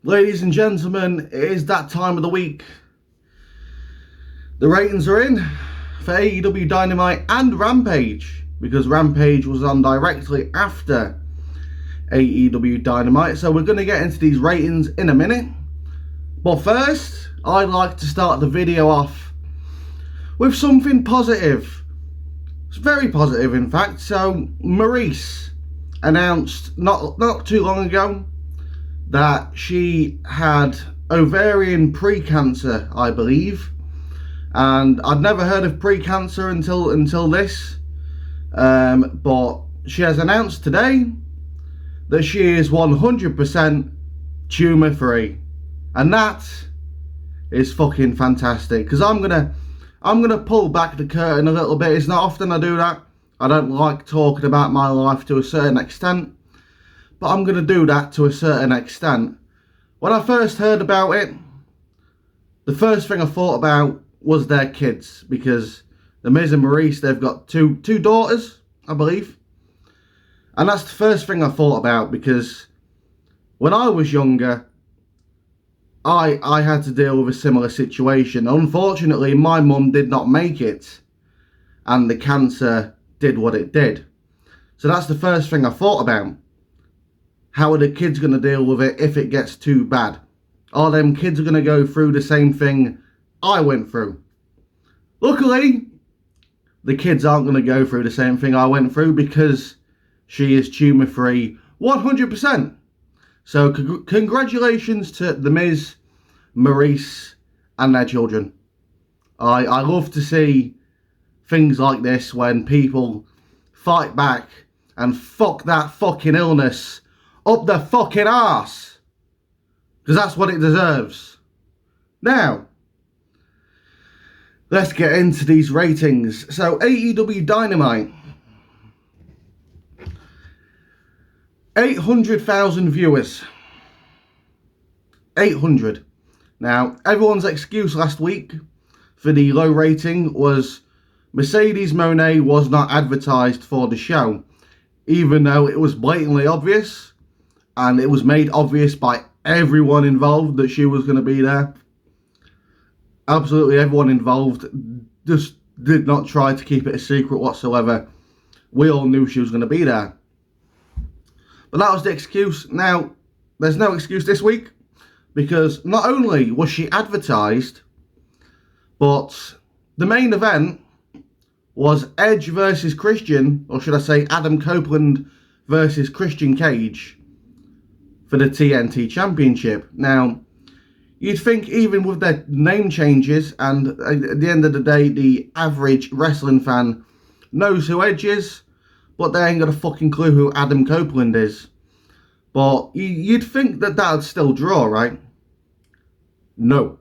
Ladies and gentlemen, it is that time of the week. The ratings are in for AEW Dynamite and Rampage, because Rampage was on directly after AEW Dynamite. So we're going to get into these ratings in a minute. But first, I'd like to start the video off with something positive. It's very positive, in fact. So Maurice announced not too long ago that she had ovarian pre-cancer, I believe, and I'd never heard of pre-cancer until this, but she has announced today that she is 100% tumour free, and that is fucking fantastic. Because I'm gonna pull back the curtain a little bit. It's not often I do that. I don't like talking about my life to a certain extent, but I'm going to do that to a certain extent. When I first heard about it, the first thing I thought about was their kids, because the Miz and Maurice, they've got two daughters, I believe. And that's the first thing I thought about, because when I was younger, I had to deal with a similar situation. Unfortunately, my mum did not make it, and the cancer did what it did. So that's the first thing I thought about. How are the kids going to deal with it if it gets too bad? Are them kids going to go through the same thing I went through? Luckily, the kids aren't going to go through the same thing I went through, because she is tumour free 100%. So congratulations to The Miz, Maurice and their children. I love to see things like this when people fight back and fuck that fucking illness up the fucking arse, because that's what it deserves. Now, let's get into these ratings. So AEW Dynamite, 800,000 viewers. 800. Now, everyone's excuse last week for the low rating was Mercedes Monè was not advertised for the show, even though it was blatantly obvious. And it was made obvious by everyone involved that she was going to be there. Absolutely everyone involved just did not try to keep it a secret whatsoever. We all knew she was going to be there. But that was the excuse. Now, there's no excuse this week, because not only was she advertised, but the main event was Edge versus Christian, or should I say Adam Copeland versus Christian Cage, for the TNT Championship. Now, you'd think even with their name changes, and at the end of the day, the average wrestling fan knows who Edge is, but they ain't got a fucking clue who Adam Copeland is. But you'd think that that'd still draw, right? No.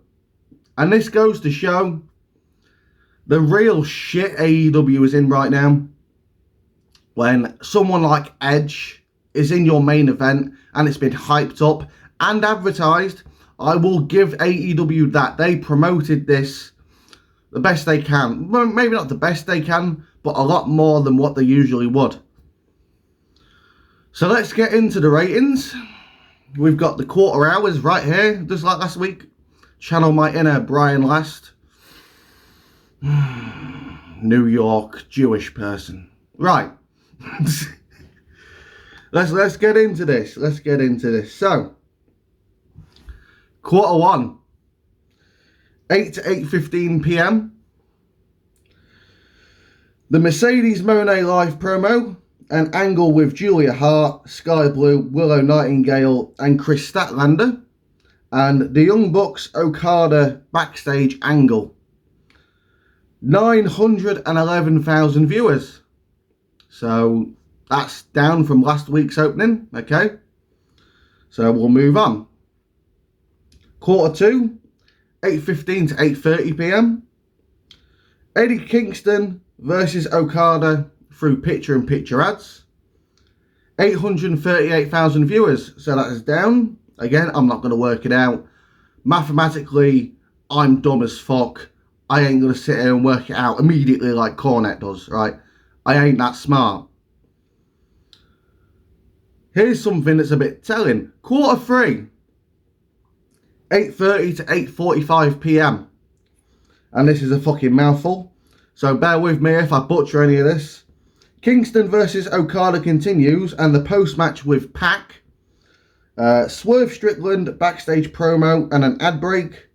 And this goes to show the real shit AEW is in right now. When someone like Edge is in your main event and it's been hyped up and advertised, I will give AEW that. They promoted this the best they can. Well, maybe not the best they can, but a lot more than what they usually would. So let's get into the ratings. We've got the quarter hours right here, just like last week. Channel my inner Brian Last. New York Jewish person. Right. Let's get into this. Let's get into this. So, quarter one, 8 to 8:15 p.m. The Mercedes Monè live promo, an angle with Julia Hart, Sky Blue, Willow Nightingale, and Chris Statlander, and the Young Bucks Okada backstage angle. 911,000 viewers. So that's down from last week's opening, okay? So we'll move on. Quarter two, 8:15 to 8:30 p.m. Eddie Kingston versus Okada through picture-in-picture ads. 838,000 viewers, so that is down. Again, I'm not going to work it out. Mathematically, I'm dumb as fuck. I ain't going to sit here and work it out immediately like Cornette does, right? I ain't that smart. Here's something that's a bit telling. Quarter three, 8:30 to 8:45 p.m. And this is a fucking mouthful, so bear with me if I butcher any of this. Kingston versus Okada continues, and the post-match with Pac. Swerve Strickland backstage promo and an ad break.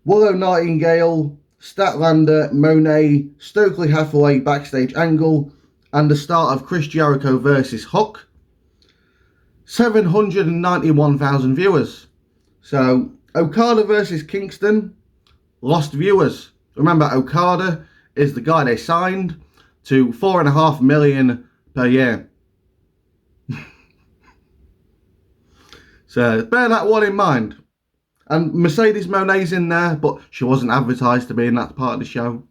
Willow Nightingale, Statlander, Monet, Stokely Hathaway backstage angle, and the start of Chris Jericho versus Hook. 791,000 viewers. So Okada versus Kingston lost viewers. Remember, Okada is the guy they signed to $4.5 million per year. So bear that one in mind. And Mercedes Monet's in there, but she wasn't advertised to be in that part of the show.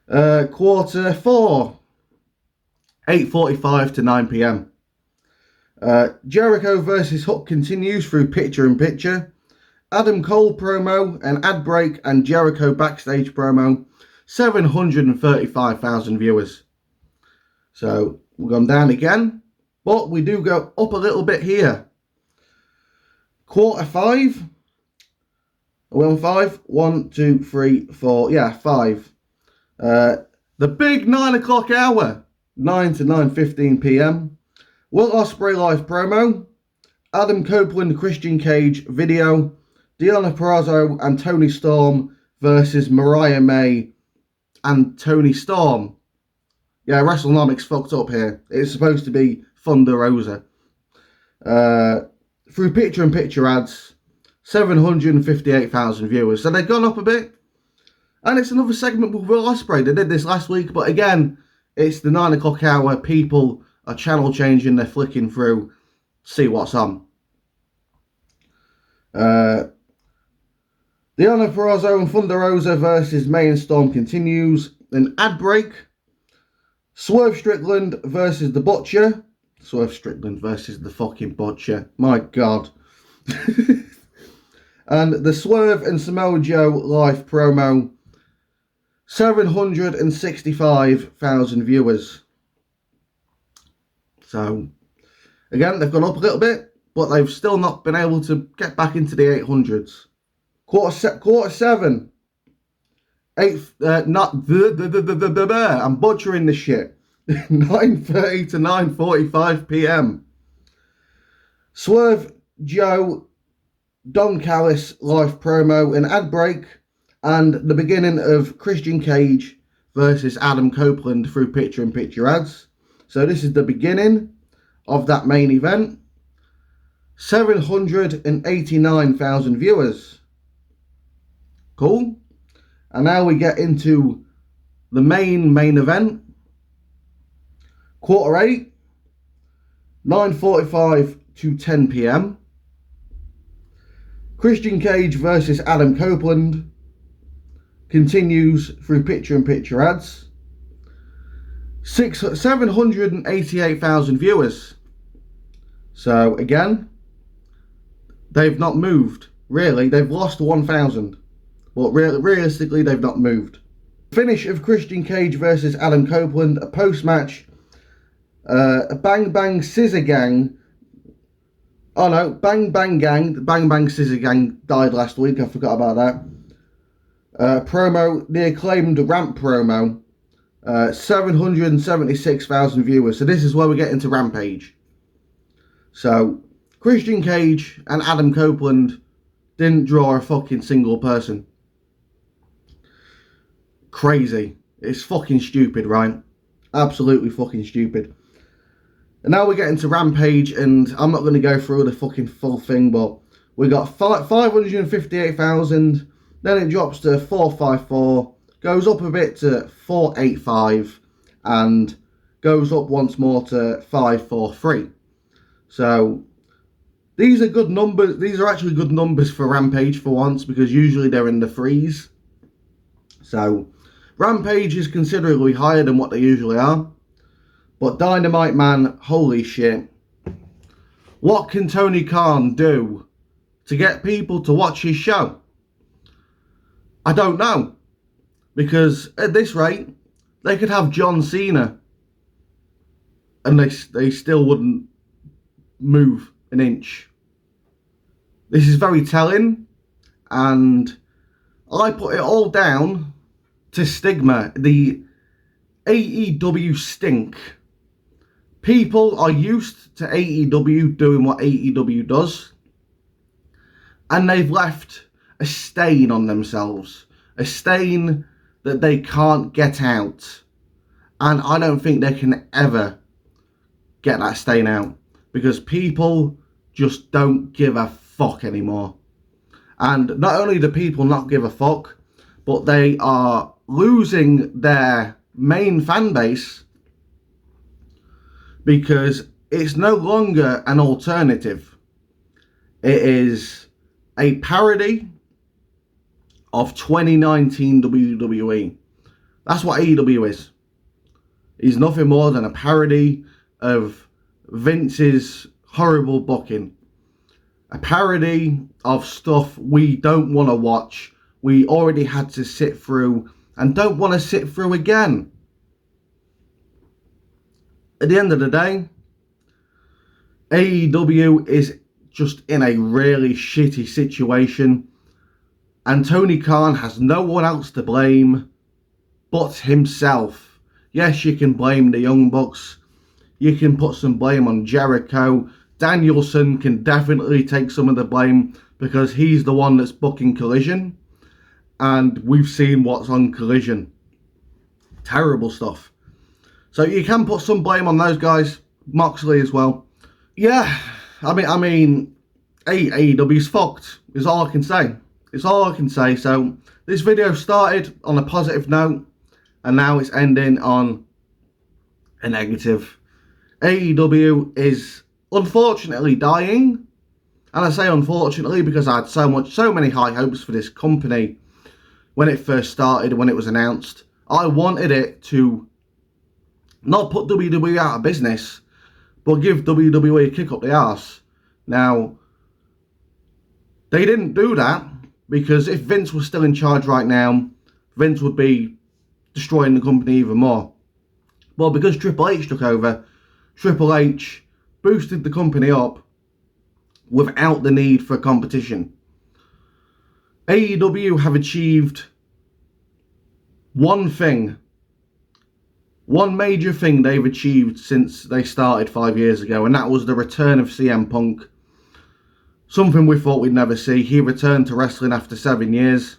Quarter 4, 8:45 to 9 p.m. Jericho versus Hook continues through picture-in-picture. Adam Cole promo, an ad break, and Jericho backstage promo. 735,000 viewers. So we've gone down again, but we do go up a little bit here. Quarter 5. Are we on 5? 1, 2, 3, 4. Yeah, 5. The big 9 o'clock hour. 9 to 9:15 p.m. Will Ospreay live promo. Adam Copeland, Christian Cage video. Deonna Purrazzo and Toni Storm versus Mariah May and Toni Storm. Yeah, WrestleNomics fucked up here. It's supposed to be Thunder Rosa. Through picture-in-picture ads, 758,000 viewers. So they've gone up a bit. And it's another segment with Will Ospreay. They did this last week, but again, it's the 9 o'clock hour. People are channel changing. They're flicking through, see what's on. Deonna Purrazzo and Thunder Rosa versus May and Storm continues. An ad break. Swerve Strickland versus The Butcher. Swerve Strickland versus the fucking Butcher. My God. And the Swerve and Samoa Joe live promo. 765,000 viewers. So, again, they've gone up a little bit, but they've still not been able to get back into the 800s. Quarter 7. I'm butchering this shit. 9:30 to 9:45 p.m. Swerve Joe, Don Callis live promo, an ad break, and the beginning of Christian Cage versus Adam Copeland through picture-in-picture ads. So this is the beginning of that main event. 789,000 viewers. Cool. And now we get into the main event. Quarter 8, 9:45 to 10 p.m. Christian Cage versus Adam Copeland continues through picture-in-picture ads. 788,000 viewers. So again, they've not moved. Really, they've lost 1,000. But realistically, they've not moved. Finish of Christian Cage versus Adam Copeland, a post-match. A Bang Bang Scissor Gang. Oh no, Bang Bang Gang. The Bang Bang Scissor Gang died last week. I forgot about that. Promo, the acclaimed ramp promo. 776,000 viewers. So this is where we get into Rampage. So, Christian Cage and Adam Copeland didn't draw a fucking single person. Crazy. It's fucking stupid, right? Absolutely fucking stupid. And now we get into Rampage, and I'm not going to go through the fucking full thing, but we got 558,000, then it drops to 454, goes up a bit to 485, and goes up once more to 543. So these are good numbers. These are actually good numbers for Rampage for once, because usually they're in the threes. So Rampage is considerably higher than what they usually are. But Dynamite, man, holy shit. What can Tony Khan do to get people to watch his show? I don't know. Because at this rate, they could have John Cena and they still wouldn't move an inch. This is very telling, and I put it all down to stigma, the AEW stink. People are used to AEW doing what AEW does, and they've left a stain on themselves, a stain that they can't get out. And I don't think they can ever get that stain out, because people just don't give a fuck anymore. And not only do people not give a fuck, but they are losing their main fan base, because it's no longer an alternative. It is a parody of 2019 WWE. That's what AEW is. It's nothing more than a parody of Vince's horrible booking. A parody of stuff we don't want to watch, we already had to sit through, and don't want to sit through again. At the end of the day, AEW is just in a really shitty situation, and Tony Khan has no one else to blame but himself. Yes, you can blame the Young Bucks, you can put some blame on Jericho. Danielson can definitely take some of the blame, because he's the one that's booking Collision, and we've seen what's on Collision. Terrible stuff. So you can put some blame on those guys, Moxley as well. Yeah, I mean, AEW's fucked, is all I can say. It's all I can say. So this video started on a positive note, and now it's ending on a negative. AEW is unfortunately dying, and I say unfortunately because I had so many high hopes for this company when it first started, when it was announced. I wanted it to not put WWE out of business, but give WWE a kick up the arse. Now, they didn't do that, because if Vince was still in charge right now, Vince would be destroying the company even more. Well, because Triple H took over, Triple H boosted the company up without the need for competition. AEW have achieved one thing. One major thing they've achieved since they started 5 years ago, and that was the return of CM Punk. Something we thought we'd never see. He returned to wrestling after 7 years.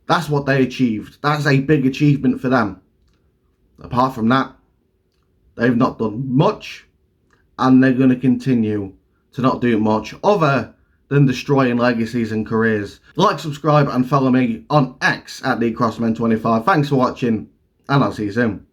That's what they achieved. That's a big achievement for them. Apart from that, they've not done much, and they're going to continue to not do much other than destroying legacies and careers. Like, subscribe, and follow me on X at TheCrossman25. Thanks for watching, and I'll see you soon.